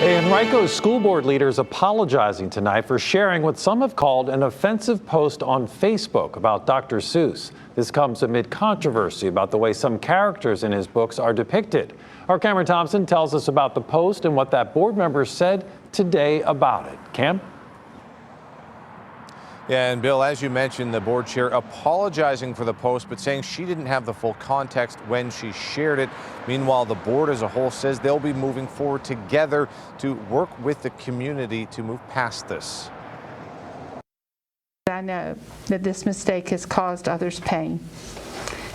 Henrico School Board leaders apologizing tonight for sharing what some have called an offensive post on Facebook about Dr. Seuss. This comes amid controversy about the way some characters in his books are depicted. Our Cameron Thompson tells us about the post and what that board member said today about it. Cam? Yeah, and Bill, as you mentioned, the board chair apologizing for the post, but saying she didn't have the full context when she shared it. Meanwhile, the board as a whole says they'll be moving forward together to work with the community to move past this. I know that this mistake has caused others pain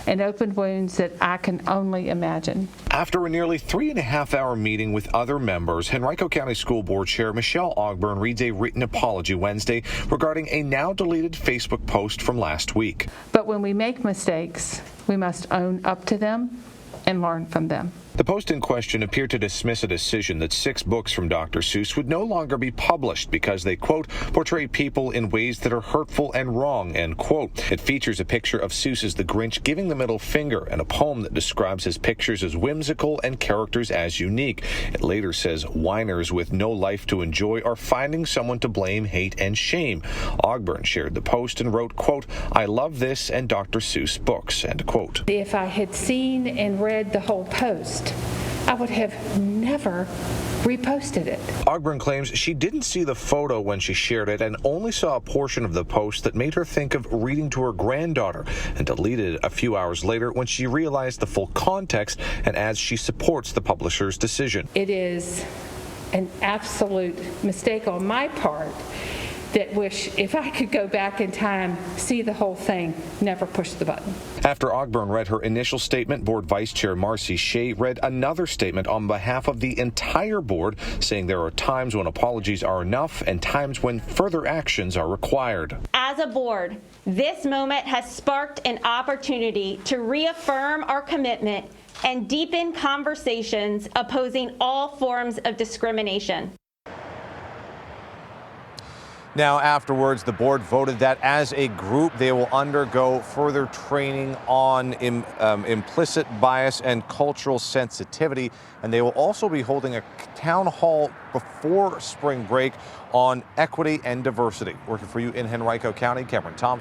and opened wounds that I can only imagine. After a nearly 3.5-hour meeting with other members, Henrico County School Board Chair Michelle Ogburn reads a written apology Wednesday regarding a now-deleted Facebook post from last week. But when we make mistakes, we must own up to them and learn from them. The post in question appeared to dismiss a decision that 6 books from Dr. Seuss would no longer be published because they, quote, portray people in ways that are hurtful and wrong, end quote. It features a picture of Seuss as the Grinch giving the middle finger and a poem that describes his pictures as whimsical and characters as unique. It later says whiners with no life to enjoy are finding someone to blame, hate, and shame. Ogburn shared the post and wrote, quote, I love this and Dr. Seuss books, end quote. If I had seen and read the whole post, I would have never reposted it. Ogburn claims she didn't see the photo when she shared it and only saw a portion of the post that made her think of reading to her granddaughter, and deleted it a few hours later when she realized the full context and adds she supports the publisher's decision. It is an absolute mistake on my part that wish if I could go back in time, see the whole thing, never push the button. After Ogburn read her initial statement, Board Vice Chair Marcy Shea read another statement on behalf of the entire board, saying there are times when apologies are enough and times when further actions are required. As a board, this moment has sparked an opportunity to reaffirm our commitment and deepen conversations opposing all forms of discrimination. Now, afterwards, the board voted that as a group, they will undergo further training on implicit bias and cultural sensitivity. And they will also be holding a town hall before spring break on equity and diversity. Working for you in Henrico County, Cameron Thompson.